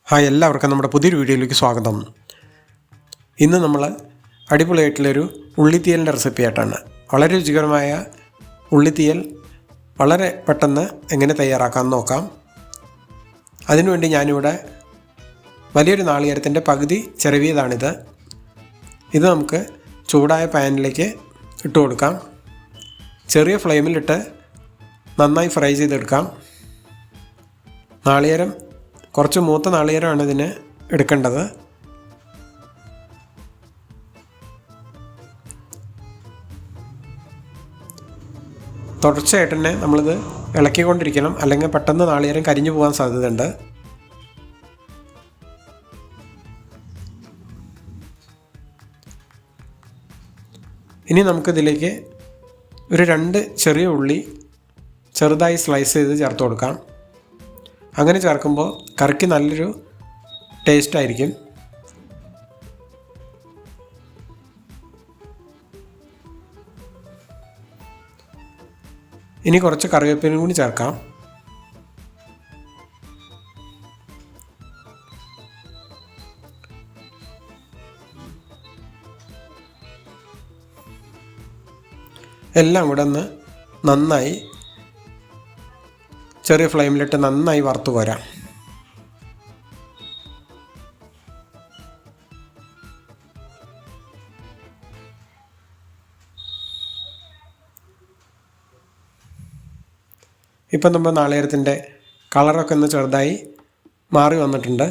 Hi, എല്ലാവർക്കും നമ്മുടെ പുതിയൊരു വീഡിയോയിലേക്ക് സ്വാഗതം. ഇന്ന് നമ്മൾ അടിപൊളിയായിട്ടുള്ളൊരു ഉള്ളിത്തീയലിൻ്റെ റെസിപ്പി ആയിട്ടാണ്. വളരെ രുചികരമായ ഉള്ളിത്തീയൽ വളരെ പെട്ടെന്ന് എങ്ങനെ തയ്യാറാക്കാമെന്ന് നോക്കാം. അതിനുവേണ്ടി ഞാനിവിടെ വലിയൊരു നാളികേരത്തിൻ്റെ പകുതി ചിരവിയതാണിത്. ഇത് നമുക്ക് ചൂടായ പാനിലേക്ക് ഇട്ട് കൊടുക്കാം. ചെറിയ ഫ്ലെയിമിലിട്ട് നന്നായി ഫ്രൈ ചെയ്തെടുക്കാം. നാളികേരം കുറച്ച് മൂത്ത നാളികേരമാണ് ഇതിന് എടുക്കേണ്ടത്. തുടർച്ചയായിട്ട് തന്നെ നമ്മളിത് ഇളക്കിക്കൊണ്ടിരിക്കണം, അല്ലെങ്കിൽ പെട്ടെന്ന് നാളികേരം കരിഞ്ഞു പോകാൻ സാധ്യതയുണ്ട്. ഇനി നമുക്കിതിലേക്ക് ഒരു 2 ചെറിയ ഉള്ളി ചെറുതായി സ്ലൈസ് ചെയ്ത് ചേർത്ത് കൊടുക്കാം. അങ്ങനെ ചേർക്കുമ്പോൾ കറിക്ക് നല്ലൊരു ടേസ്റ്റ് ആയിരിക്കും. ഇനി കുറച്ച് കറിവേപ്പിലയും കൂടി ചേർക്കാം. എല്ലാം കൂടെ ഒന്ന് നന്നായി ചെറിയ ഫ്ലെയിമിലിട്ട് നന്നായി വറുത്ത് കോരാം. ഇപ്പം നമ്മൾ നാളികേരത്തിൻ്റെ കളറൊക്കെ ഒന്ന് ചെറുതായി മാറി വന്നിട്ടുണ്ട്.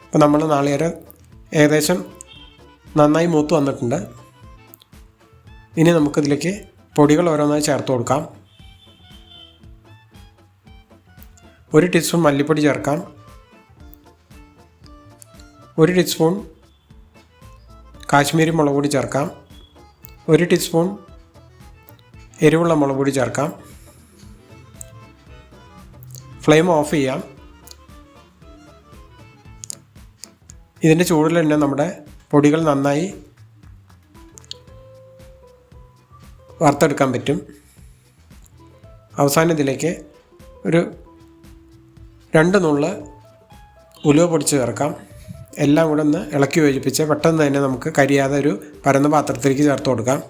അപ്പോൾ നമ്മൾ നാളികേരം ഏകദേശം നന്നായി മൂത്ത് വന്നിട്ടുണ്ട്. ഇനി നമുക്കിതിലേക്ക് പൊടികൾ ഓരോന്നായി ചേർത്ത് കൊടുക്കാം. 1 ടീസ്പൂൺ മല്ലിപ്പൊടി ചേർക്കാം. 1 ടീസ്പൂൺ കാശ്മീരി മുളക് പൊടി ചേർക്കാം. 1 ടീസ്പൂൺ എരിവുള്ള മുളക് പൊടി ചേർക്കാം. ഫ്ലെയിം ഓഫ് ചെയ്യാം. ഇതിൻ്റെ ചൂടിൽ തന്നെ നമ്മുടെ പൊടികൾ നന്നായി വറുത്തെടുക്കാൻ പറ്റും. അവസാനം ഇതിലേക്ക് ഒരു 2 നുള്ള് ഉലുവ പൊടിച്ച് ചേർക്കാം. എല്ലാം കൂടെ ഒന്ന് ഇളക്കി യോജിപ്പിച്ച് പെട്ടെന്ന് തന്നെ നമുക്ക് കരിയാതെ ഒരു പരന്ന പാത്രത്തിലേക്ക് ചേർത്ത് കൊടുക്കാം.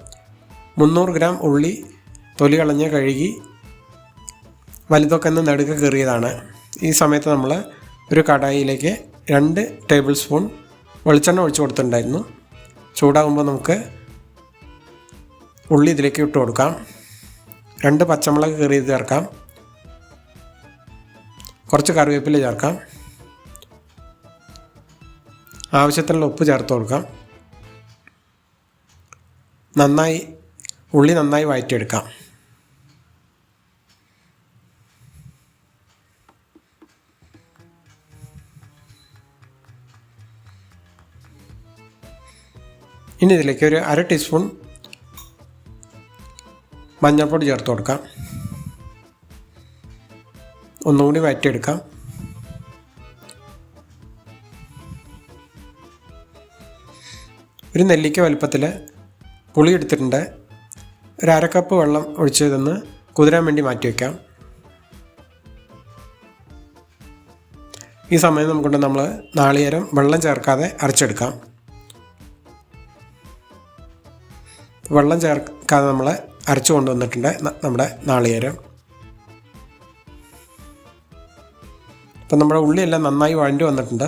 300 ഗ്രാം ഉള്ളി തൊലി കളഞ്ഞ് കഴുകി വലുതൊക്കെ ഒന്ന് നടുക്ക് കീറിയതാണ്. ഈ സമയത്ത് നമ്മൾ ഒരു കടായിലേക്ക് 2 ടേബിൾ സ്പൂൺ വെളിച്ചെണ്ണ ഒഴിച്ച് കൊടുത്തിട്ടുണ്ടായിരുന്നു. ചൂടാകുമ്പോൾ നമുക്ക് ഉള്ളി ഇതിലേക്ക് ഇട്ട് കൊടുക്കാം. 2 പച്ചമുളക് കീറിയത് ചേർക്കാം. കുറച്ച് കറിവേപ്പില ചേർക്കാം. ആവശ്യത്തിനുള്ള ഉപ്പ് ചേർത്ത് കൊടുക്കാം. ഉള്ളി നന്നായി വഴറ്റിയെടുക്കാം. ഇനി ഇതിലേക്ക് ഒരു 1/2 ടീസ്പൂൺ മഞ്ഞൾപ്പൊടി ചേർത്ത് കൊടുക്കാം. ഒന്നുകൂടി വഴറ്റിയെടുക്കാം. ഒരു നെല്ലിക്ക വലുപ്പത്തിൽ പുളി എടുത്തിട്ടുണ്ട്. ഒരു 1/2 കപ്പ് വെള്ളം ഒഴിച്ചതൊന്ന് കുതിരാൻ വേണ്ടി മാറ്റി വയ്ക്കാം. ഈ സമയം നമുക്കുണ്ട് നമ്മൾ നാളികേരം വെള്ളം ചേർക്കാതെ അരച്ചെടുക്കാം. വെള്ളം ചേർക്കാതെ നമ്മൾ അരച്ചു കൊണ്ടുവന്നിട്ടുണ്ട് നമ്മുടെ നാളികേരം. അപ്പം നമ്മുടെ ഉള്ളിയെല്ലാം നന്നായി വഴണ്ടി വന്നിട്ടുണ്ട്.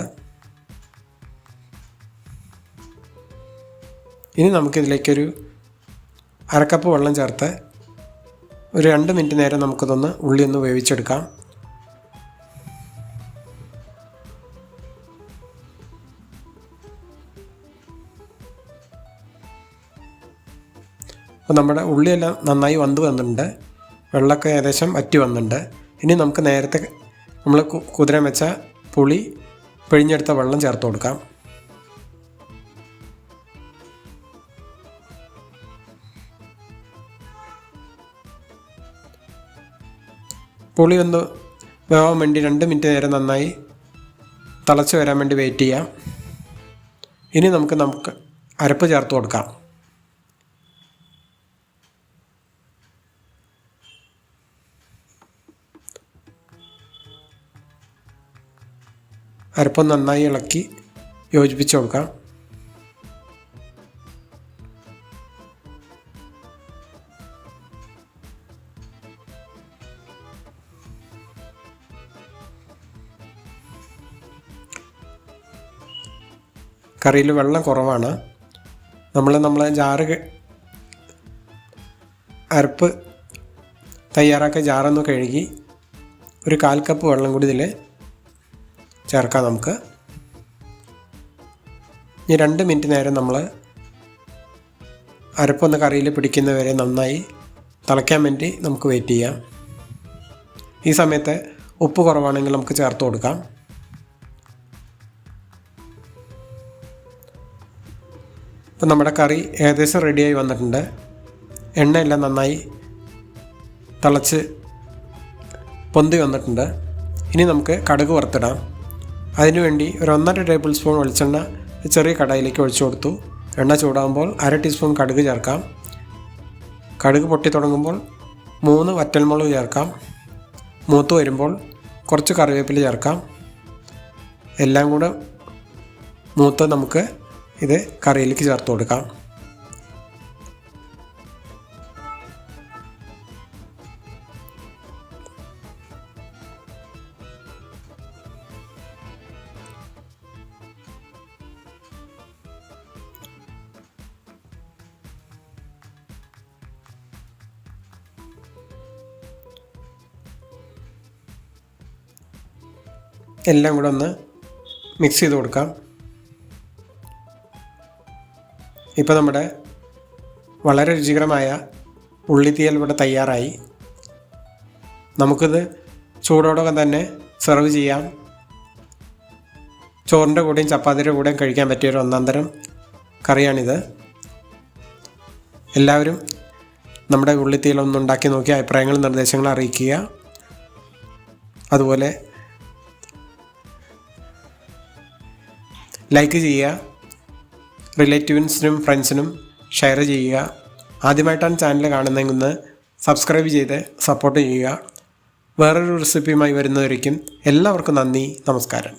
ഇനി നമുക്കിതിലേക്കൊരു 1/2 കപ്പ് വെള്ളം ചേർത്ത് ഒരു 2 മിനിറ്റ് നേരം നമുക്കിതൊന്ന് ഉള്ളി ഒന്ന് വേവിച്ചെടുക്കാം. അപ്പോൾ നമ്മുടെ ഉള്ളിയെല്ലാം നന്നായി വെന്ത് വന്നിട്ടുണ്ട്. വെള്ളമൊക്കെ ഏകദേശം വറ്റി വന്നിട്ടുണ്ട്. ഇനി നമുക്ക് നേരത്തെ നമ്മൾ കുതിരാൻ വെച്ച പുളി പിഴിഞ്ഞെടുത്ത വെള്ളം ചേർത്ത് കൊടുക്കാം. പുളി ഒന്ന് വേവാൻ വേണ്ടി 2 മിനിറ്റ് നേരം നന്നായി തിളച്ച് വരാൻ വേണ്ടി വെയിറ്റ് ചെയ്യാം. ഇനി നമുക്ക് അരപ്പ് ചേർത്ത് കൊടുക്കാം. അരപ്പ് നന്നായി ഇളക്കി യോജിപ്പിച്ച് കൊടുക്കാം. കറിയിൽ വെള്ളം കുറവാണ്. നമ്മൾ അരപ്പ് തയ്യാറാക്കിയ ജാറൊന്ന് കഴുകി ഒരു 1/4 കപ്പ് വെള്ളം കൂടി ഇതിൽ ചേർക്കാം. നമുക്ക് ഇനി 2 മിനിറ്റ് നേരം നമ്മൾ അരപ്പൊന്ന് കറിയിൽ പിടിക്കുന്നവരെ നന്നായി തിളയ്ക്കാൻ വേണ്ടി നമുക്ക് വെയിറ്റ് ചെയ്യാം. ഈ സമയത്ത് ഉപ്പ് കുറവാണെങ്കിൽ നമുക്ക് ചേർത്ത് കൊടുക്കാം. ഇപ്പം നമ്മുടെ കറി ഏകദേശം റെഡിയായി വന്നിട്ടുണ്ട്. എണ്ണയെല്ലാം നന്നായി തിളച്ച് പൊന്തി വന്നിട്ടുണ്ട്. ഇനി നമുക്ക് കടുക് വറുത്തിടാം. അതിനുവേണ്ടി ഒരു 1.5 ടേബിൾ സ്പൂൺ വെളിച്ചെണ്ണ ചെറിയ കടായിലേക്ക് ഒഴിച്ചു കൊടുത്തു. എണ്ണ ചൂടാകുമ്പോൾ 1/2 ടീസ്പൂൺ കടുക് ചേർക്കാം. കടുക് പൊട്ടി തുടങ്ങുമ്പോൾ 3 വറ്റൽമുളക് ചേർക്കാം. മൂത്ത് വരുമ്പോൾ കുറച്ച് കറിവേപ്പില ചേർക്കാം. എല്ലാം കൂടെ മൂത്ത് നമുക്ക് ഇത് കറിയിലേക്ക് ചേർത്ത് കൊടുക്കാം. എല്ലാം കൂടെ ഒന്ന് മിക്സ് ചെയ്ത് കൊടുക്കാം. ഇപ്പോൾ നമ്മുടെ വളരെ രുചികരമായ ഉള്ളിത്തീയൽ ഇവിടെ തയ്യാറായി. നമുക്കിത് ചൂടോടൊക്കെ തന്നെ സെർവ് ചെയ്യാം. ചോറിൻ്റെ കൂടെയും ചപ്പാത്തിയുടെ കൂടെയും കഴിക്കാൻ പറ്റിയൊരു ഒന്നാന്തരം കറിയാണിത്. എല്ലാവരും നമ്മുടെ ഉള്ളിത്തീയൽ ഒന്ന് ഉണ്ടാക്കി നോക്കി അഭിപ്രായങ്ങളും നിർദ്ദേശങ്ങളും അറിയിക്കുക. അതുപോലെ ലൈക്ക് ചെയ്യുക, റിലേറ്റീവ്സിനും ഫ്രണ്ട്സിനും ഷെയർ ചെയ്യുക. ആദ്യമായിട്ടാണ് ചാനൽ കാണുന്നതെങ്കിൽ സബ്സ്ക്രൈബ് ചെയ്ത് സപ്പോർട്ട് ചെയ്യുക. വേറൊരു റെസിപ്പിയുമായി വരുന്നവരേക്കും എല്ലാവർക്കും നന്ദി, നമസ്കാരം.